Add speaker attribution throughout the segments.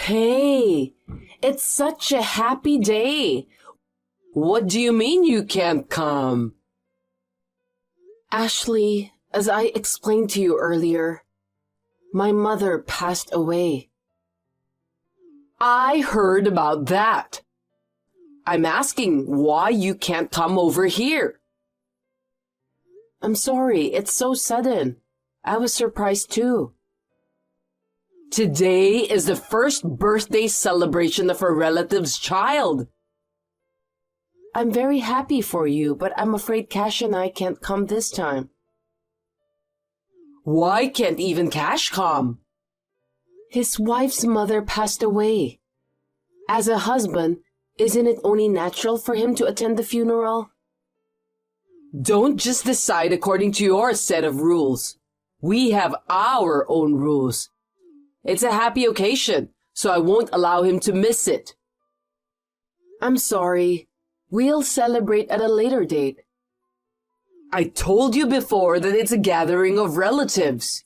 Speaker 1: Hey, it's such a happy day. What do you mean you can't come? Ashley, as I explained to you earlier, my mother passed away. I heard about that. I'm asking why you can't come over here. I'm sorry, it's so sudden. I was surprised too. Today is the first birthday celebration of a relative's child. I'm very happy for you, but I'm afraid Cash and I can't come this time. Why can't even Cash come? His wife's mother passed away. As a husband, isn't it only natural for him to attend the funeral? Don't just decide according to your set of rules. We have our own rules. It's a happy occasion, so I won't allow him to miss it. I'm sorry. We'll celebrate at a later date. I told you before that it's a gathering of relatives.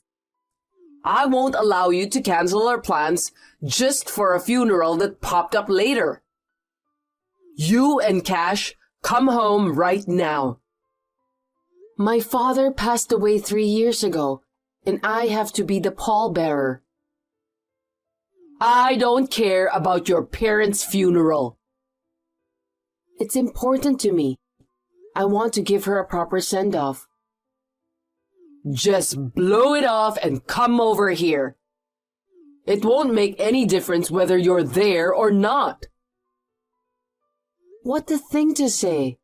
Speaker 1: I won't allow you to cancel our plans just for a funeral that popped up later. You and Cash, come home right now. My father passed away 3 years ago, and I have to be the pallbearer. I don't care about your parents' funeral. It's important to me. I want to give her a proper send-off. Just blow it off and come over here. It won't make any difference whether you're there or not. What a thing to say.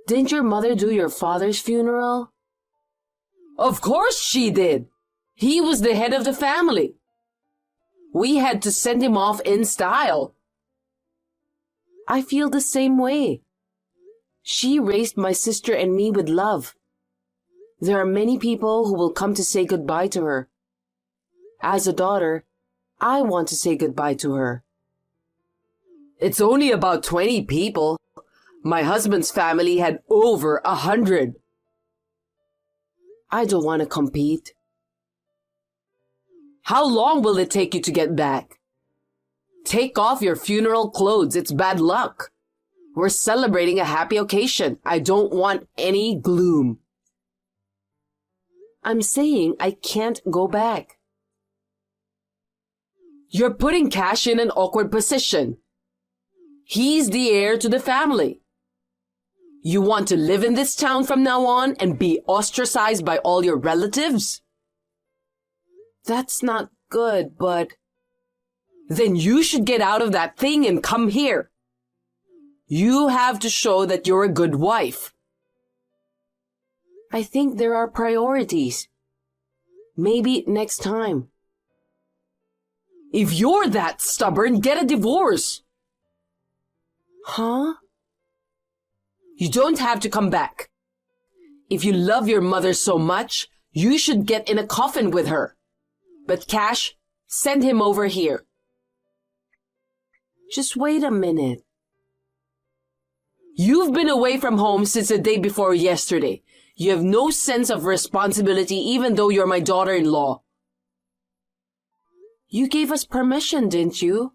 Speaker 1: Didn't your mother do your father's funeral? Of course she did. He was the head of the family. We had to send him off in style. I feel the same way. She raised my sister and me with love. There are many people who will come to say goodbye to her. As a daughter, I want to say goodbye to her. It's only about 20 people. My husband's family had over 100. I don't want to compete. How long will it take you to get back? Take off your funeral clothes. It's bad luck. We're celebrating a happy occasion. I don't want any gloom. I'm saying I can't go back. You're putting Cash in an awkward position. He's the heir to the family. You want to live in this town from now on and be ostracized by all your relatives? That's not good, but... Then you should get out of that thing and come here. You have to show that you're a good wife. I think there are priorities. Maybe next time. If you're that stubborn, get a divorce. Huh? You don't have to come back. If you love your mother so much, you should get in a coffin with her. But Cash, send him over here. Just wait a minute. You've been away from home since the day before yesterday. You have no sense of responsibility even though you're my daughter-in-law. You gave us permission, didn't you?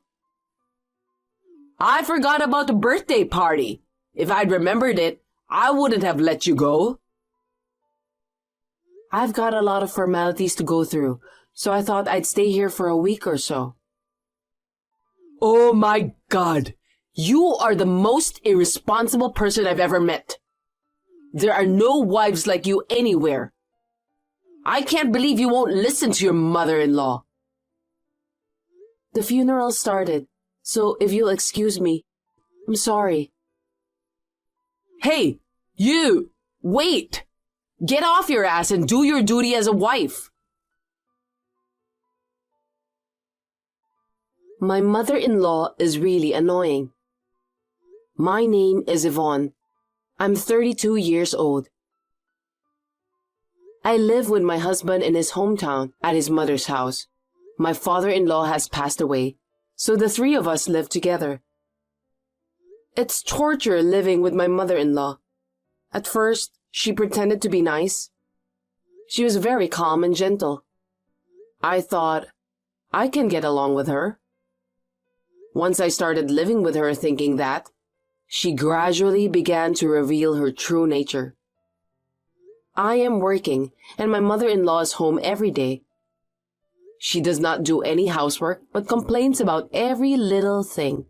Speaker 1: I forgot about the birthday party. If I'd remembered it, I wouldn't have let you go. I've got a lot of formalities to go through, so I thought I'd stay here for a week or so. Oh my God! You are the most irresponsible person I've ever met. There are no wives like you anywhere. I can't believe you won't listen to your mother-in-law. The funeral started, so if you'll excuse me, I'm sorry. Hey, you! Wait! Get off your ass and do your duty as a wife. My mother-in-law is really annoying. My name is Yvonne. I'm 32 years old. I live with my husband in his hometown at his mother's house. My father-in-law has passed away, so the three of us live together. It's torture living with my mother-in-law. At first, she pretended to be nice. She was very calm and gentle. I thought, I can get along with her. Once I started living with her thinking that, she gradually began to reveal her true nature. I am working, and my mother-in-law is home every day. She does not do any housework, but complains about every little thing.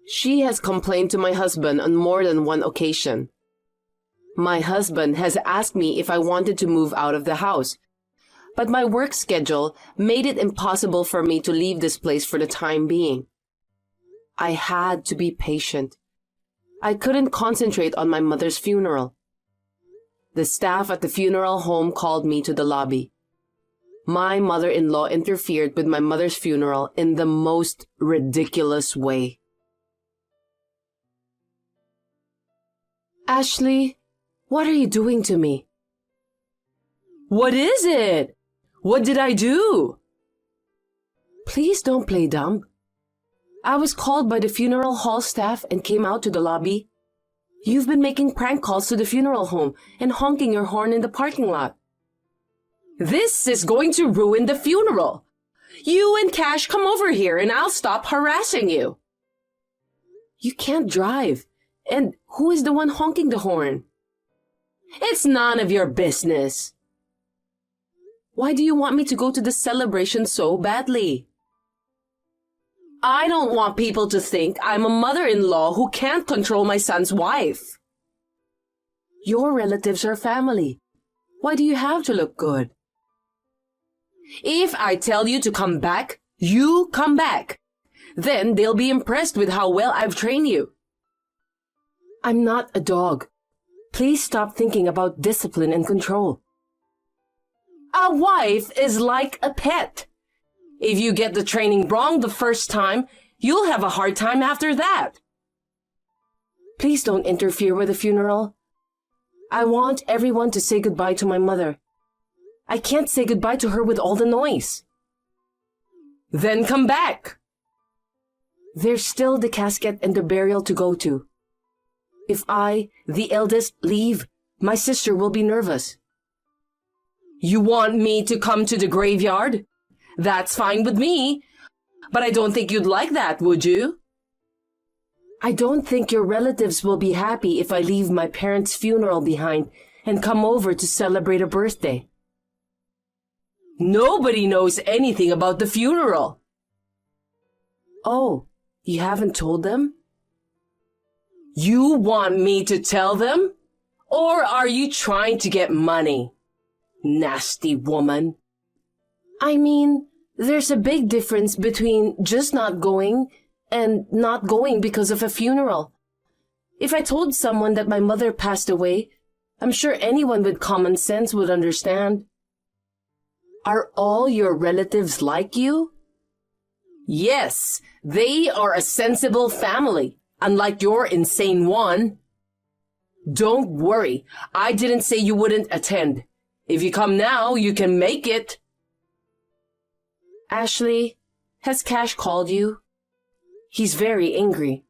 Speaker 1: She has complained to my husband on more than one occasion. My husband has asked me if I wanted to move out of the house, but my work schedule made it impossible for me to leave this place for the time being. I had to be patient. I couldn't concentrate on my mother's funeral. The staff at the funeral home called me to the lobby. My mother-in-law interfered with my mother's funeral in the most ridiculous way. Ashley, what are you doing to me? What is it? What did I do? Please don't play dumb. I was called by the funeral hall staff and came out to the lobby. You've been making prank calls to the funeral home and honking your horn in the parking lot. This is going to ruin the funeral. You and Cash come over here and I'll stop harassing you. You can't drive. And who is the one honking the horn? It's none of your business. Why do you want me to go to the celebration so badly? I don't want people to think I'm a mother-in-law who can't control my son's wife. Your relatives are family. Why do you have to look good? If I tell you to come back, you come back. Then they'll be impressed with how well I've trained you. I'm not a dog. Please stop thinking about discipline and control. A wife is like a pet. If you get the training wrong the first time, you'll have a hard time after that. Please don't interfere with the funeral. I want everyone to say goodbye to my mother. I can't say goodbye to her with all the noise. Then come back. There's still the casket and the burial to go to. If I, the eldest, leave, my sister will be nervous. You want me to come to the graveyard? That's fine with me, but I don't think you'd like that, would you? I don't think your relatives will be happy if I leave my parents' funeral behind and come over to celebrate a birthday. Nobody knows anything about the funeral. Oh, you haven't told them? You want me to tell them? Or are you trying to get money? Nasty woman. I mean, there's a big difference between just not going and not going because of a funeral. If I told someone that my mother passed away, I'm sure anyone with common sense would understand. Are all your relatives like you? Yes, they are a sensible family, unlike your insane one. Don't worry, I didn't say you wouldn't attend. If you come now, you can make it. Ashley, has Cash called you? He's very angry.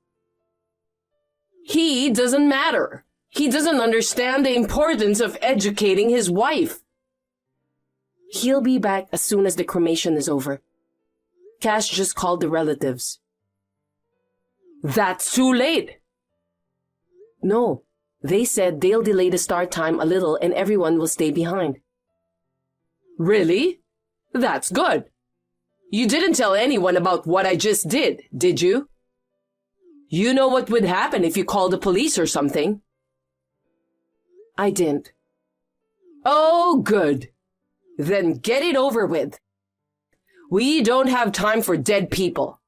Speaker 1: He doesn't matter. He doesn't understand the importance of educating his wife. He'll be back as soon as the cremation is over. Cash just called the relatives. That's too late. No, they said they'll delay the start time a little and everyone will stay behind. Really? That's good. You didn't tell anyone about what I just did you? You know what would happen if you called the police or something. I didn't. Oh, good. Then get it over with. We don't have time for dead people.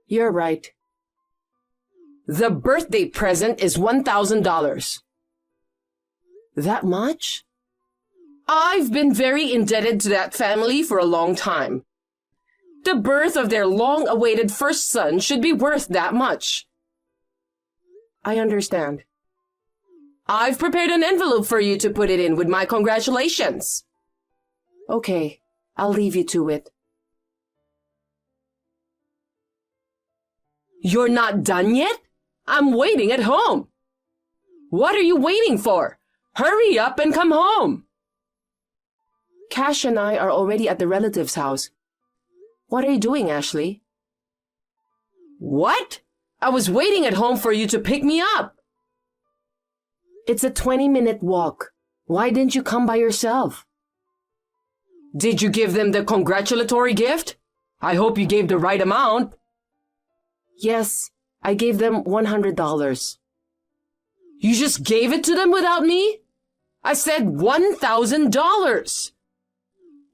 Speaker 1: You're right. The birthday present is $1,000. That much? I've been very indebted to that family for a long time. The birth of their long-awaited first son should be worth that much. I understand. I've prepared an envelope for you to put it in with my congratulations. Okay, I'll leave you to it. You're not done yet? I'm waiting at home. What are you waiting for? Hurry up and come home. Cash and I are already at the relative's house. What are you doing, Ashley? What? I was waiting at home for you to pick me up. It's a 20-minute walk. Why didn't you come by yourself? Did you give them the congratulatory gift? I hope you gave the right amount. Yes, I gave them $100. You just gave it to them without me? I said $1,000.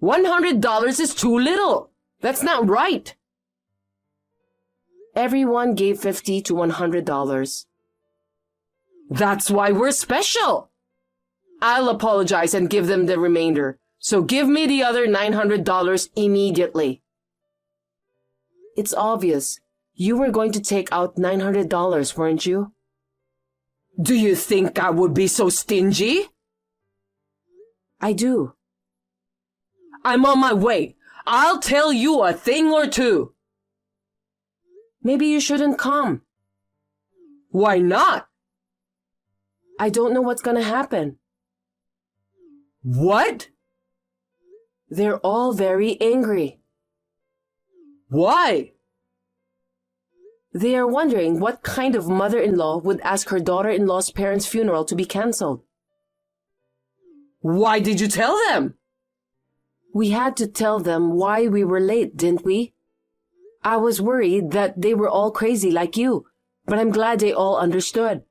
Speaker 1: $100 is too little. That's not right. Everyone gave $50 to $100. That's why we're special. I'll apologize and give them the remainder. So give me the other $900 immediately. It's obvious. You were going to take out $900, weren't you? Do you think I would be so stingy? I do. I'm on my way. I'll tell you a thing or two. Maybe you shouldn't come. Why not? I don't know what's gonna happen. What? They're all very angry. Why? They are wondering what kind of mother-in-law would ask her daughter-in-law's parents' funeral to be cancelled. Why did you tell them? We had to tell them why we were late, didn't we? I was worried that they were all crazy like you, but I'm glad they all understood.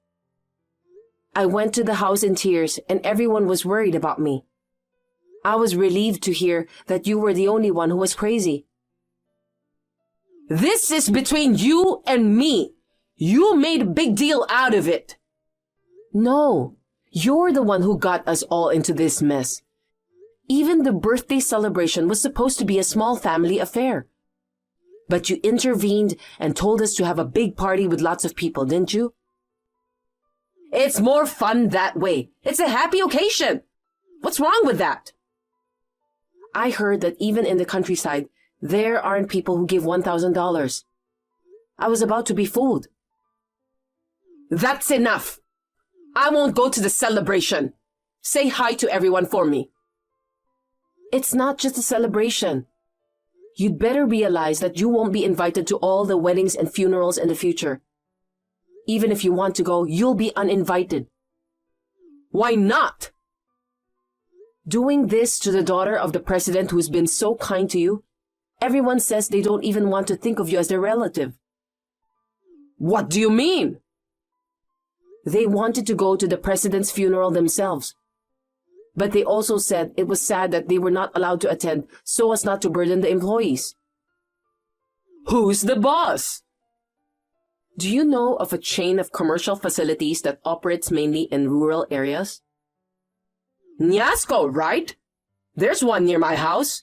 Speaker 1: I went to the house in tears and everyone was worried about me. I was relieved to hear that you were the only one who was crazy. This is between you and me. You made a big deal out of it. No, you're the one who got us all into this mess. Even the birthday celebration was supposed to be a small family affair. But you intervened and told us to have a big party with lots of people, didn't you? It's more fun that way. It's a happy occasion. What's wrong with that? I heard that even in the countryside, there aren't people who give $1,000. I was about to be fooled. That's enough. I won't go to the celebration. Say hi to everyone for me. It's not just a celebration. You'd better realize that you won't be invited to all the weddings and funerals in the future. Even if you want to go, you'll be uninvited. Why not? Doing this to the daughter of the president who's been so kind to you, everyone says they don't even want to think of you as their relative. What do you mean? They wanted to go to the president's funeral themselves. But they also said it was sad that they were not allowed to attend so as not to burden the employees. Who's the boss? Do you know of a chain of commercial facilities that operates mainly in rural areas? Niasco, right? There's one near my house.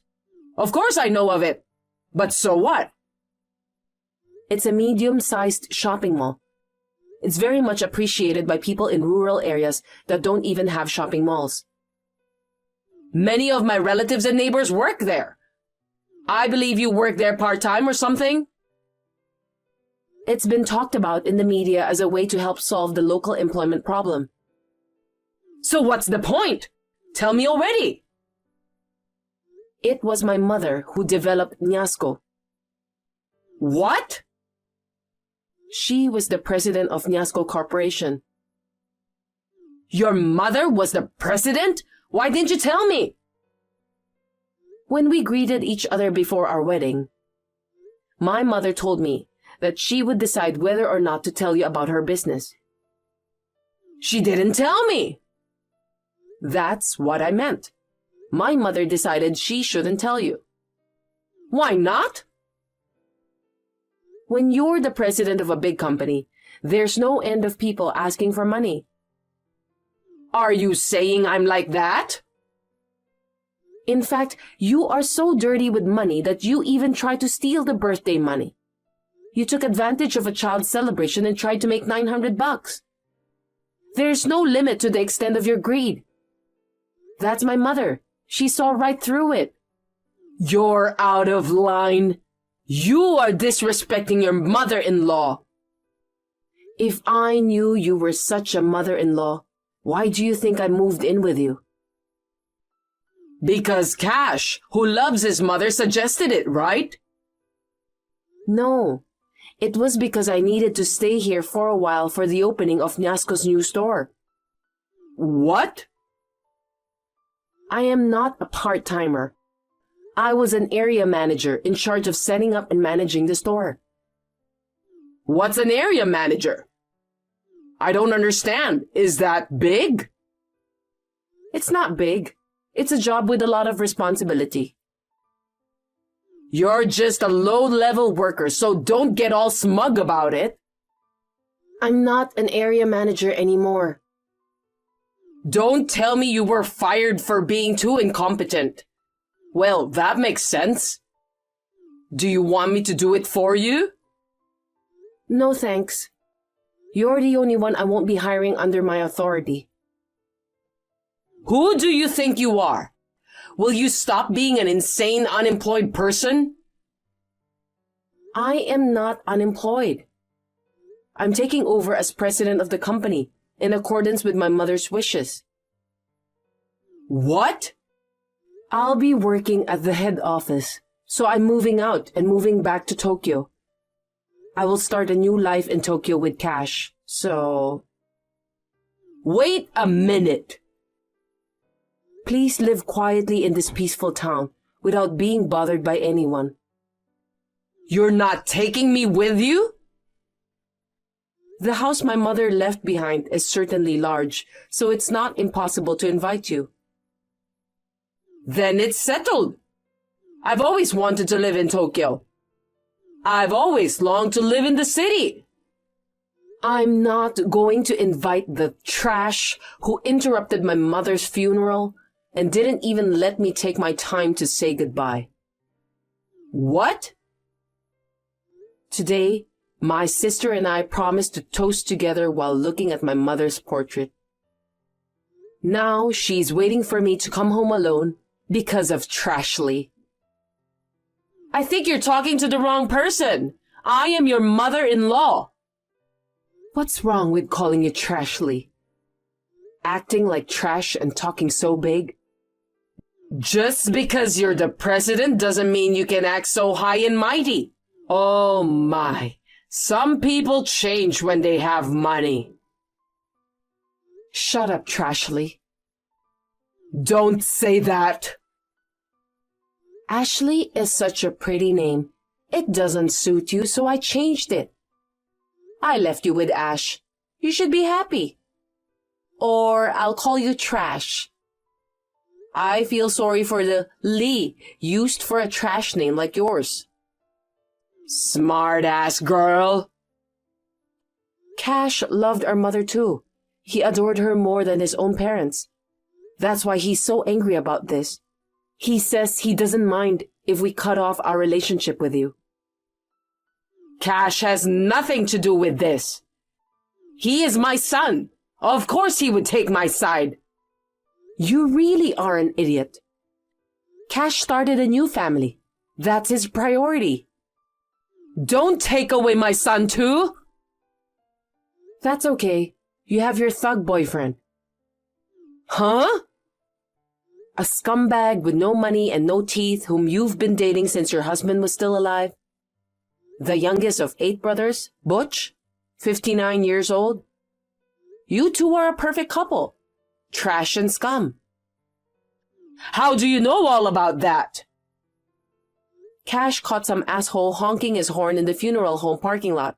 Speaker 1: Of course I know of it. But so what? It's a medium-sized shopping mall. It's very much appreciated by people in rural areas that don't even have shopping malls. Many of my relatives and neighbors work there. I believe you work there part-time or something? It's been talked about in the media as a way to help solve the local employment problem. So what's the point? Tell me already. It was my mother who developed Niasco. What? She was the president of Niasco Corporation. Your mother was the president? Why didn't you tell me? When we greeted each other before our wedding, my mother told me that she would decide whether or not to tell you about her business. She didn't tell me. That's what I meant. My mother decided she shouldn't tell you. Why not? When you're the president of a big company, there's no end of people asking for money. Are you saying I'm like that? In fact, you are so dirty with money that you even tried to steal the birthday money. You took advantage of a child's celebration and tried to make $900. There's no limit to the extent of your greed. That's my mother. She saw right through it. You're out of line. You are disrespecting your mother-in-law. If I knew you were such a mother-in-law, why do you think I moved in with you? Because Cash, who loves his mother, suggested it, right? No. It was because I needed to stay here for a while for the opening of Nyasco's new store.
Speaker 2: What?
Speaker 1: I am not a part-timer. I was an area manager in charge of setting up and managing the store.
Speaker 2: What's an area manager? I don't understand. Is that big?
Speaker 1: It's not big. It's a job with a lot of responsibility.
Speaker 2: You're just a low-level worker, so don't get all smug about it.
Speaker 1: I'm not an area manager anymore.
Speaker 2: Don't tell me you were fired for being too incompetent. Well, that makes sense. Do you want me to do it for you?
Speaker 1: No thanks. You're the only one I won't be hiring under my authority.
Speaker 2: Who do you think you are? Will you stop being an insane, unemployed person?
Speaker 1: I am not unemployed. I'm taking over as president of the company in accordance with my mother's wishes.
Speaker 2: What?
Speaker 1: I'll be working at the head office, so I'm moving out and moving back to Tokyo. I will start a new life in Tokyo with Cash, so...
Speaker 2: Wait a minute.
Speaker 1: Please live quietly in this peaceful town without being bothered by anyone.
Speaker 2: You're not taking me with you?
Speaker 1: The house my mother left behind is certainly large, so it's not impossible to invite you.
Speaker 2: Then it's settled. I've always wanted to live in Tokyo. I've always longed to live in the city.
Speaker 1: I'm not going to invite the trash who interrupted my mother's funeral and didn't even let me take my time to say goodbye.
Speaker 2: What?
Speaker 1: Today, my sister and I promised to toast together while looking at my mother's portrait. Now she's waiting for me to come home alone because of Trashly.
Speaker 2: I think you're talking to the wrong person. I am your mother-in-law.
Speaker 1: What's wrong with calling you Trashly? Acting like trash and talking so big?
Speaker 2: Just because you're the president doesn't mean you can act so high and mighty. Oh my, some people change when they have money.
Speaker 1: Shut up, Trashly.
Speaker 2: Don't say that.
Speaker 1: Ashley is such a pretty name. It doesn't suit you, so I changed it. I left you with Ash. You should be happy. Or I'll call you Trash. I feel sorry for the Lee used for a trash name like yours.
Speaker 2: Smart-ass girl.
Speaker 1: Cash loved our mother too. He adored her more than his own parents. That's why he's so angry about this. He says he doesn't mind if we cut off our relationship with you.
Speaker 2: Cash has nothing to do with this. He is my son. Of course he would take my side.
Speaker 1: You really are an idiot. Cash started a new family. That's his priority.
Speaker 2: Don't take away my son too.
Speaker 1: That's okay. You have your thug boyfriend.
Speaker 2: Huh?
Speaker 1: A scumbag with no money and no teeth whom you've been dating since your husband was still alive. The youngest of 8 brothers, Butch, 59 years old. You two are a perfect couple. Trash and scum.
Speaker 2: How do you know all about that?
Speaker 1: Cash caught some asshole honking his horn in the funeral home parking lot.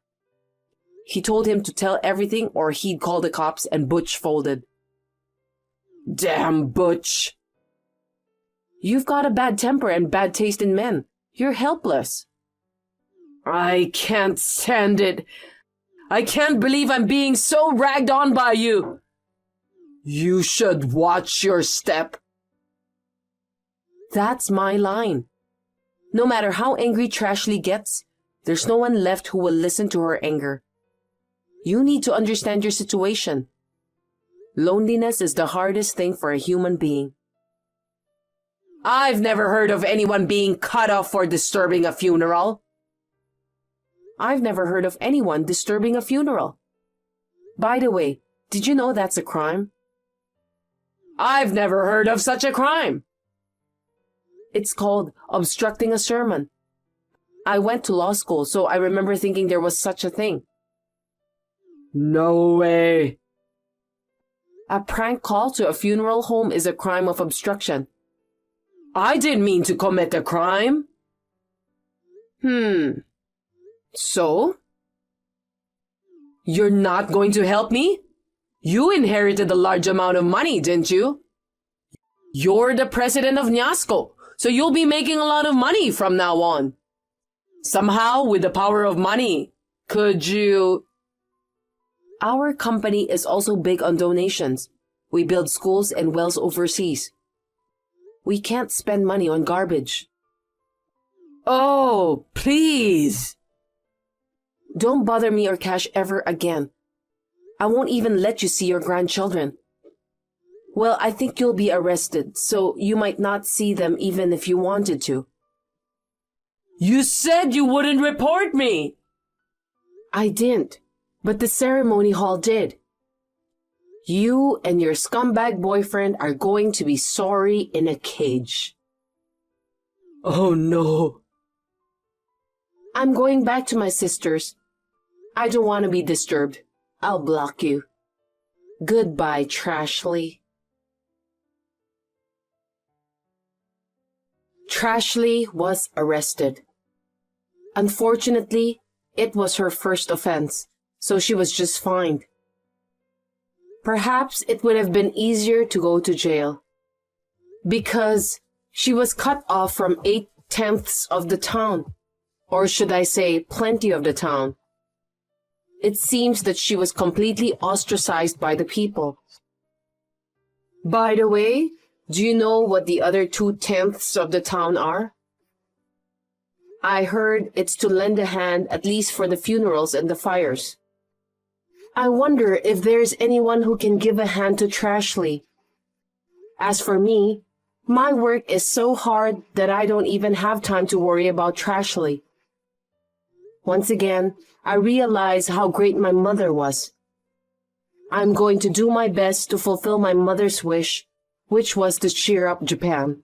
Speaker 1: He told him to tell everything or he'd call the cops, and Butch folded.
Speaker 2: Damn Butch.
Speaker 1: You've got a bad temper and bad taste in men. You're helpless.
Speaker 2: I can't stand it. I can't believe I'm being so ragged on by you. You should watch your step.
Speaker 1: That's my line. No matter how angry Trashly gets, there's no one left who will listen to her anger. You need to understand your situation. Loneliness is the hardest thing for a human being.
Speaker 2: I've never heard of anyone being cut off for disturbing a funeral.
Speaker 1: I've never heard of anyone disturbing a funeral. By the way, did you know that's a crime?
Speaker 2: I've never heard of such a crime.
Speaker 1: It's called obstructing a sermon. I went to law school, so I remember thinking there was such a thing.
Speaker 2: No way.
Speaker 1: A prank call to a funeral home is a crime of obstruction.
Speaker 2: I didn't mean to commit a crime.
Speaker 1: So?
Speaker 2: You're not going to help me? You inherited a large amount of money, didn't you? You're the president of Nyasco, so you'll be making a lot of money from now on. Somehow, with the power of money, could you...
Speaker 1: Our company is also big on donations. We build schools and wells overseas. We can't spend money on garbage.
Speaker 2: Oh, please.
Speaker 1: Don't bother me or Cash ever again. I won't even let you see your grandchildren. Well, I think you'll be arrested, so you might not see them even if you wanted to.
Speaker 2: You said you wouldn't report me.
Speaker 1: I didn't, but the ceremony hall did. You and your scumbag boyfriend are going to be sorry in a cage.
Speaker 2: Oh no.
Speaker 1: I'm going back to my sister's. I don't want to be disturbed. I'll block you. Goodbye, Trashley. Trashley was arrested. Unfortunately, it was her first offense, so she was just fined. Perhaps it would have been easier to go to jail, because she was cut off from 8/10 of the town, or should I say plenty of the town. It seems that she was completely ostracized by the people. By the way, do you know what the other 2/10 of the town are? I heard it's to lend a hand at least for the funerals and the fires. I wonder if there's anyone who can give a hand to Trashley. As for me, my work is so hard that I don't even have time to worry about Trashley. Once again, I realize how great my mother was. I'm going to do my best to fulfill my mother's wish, which was to cheer up Japan.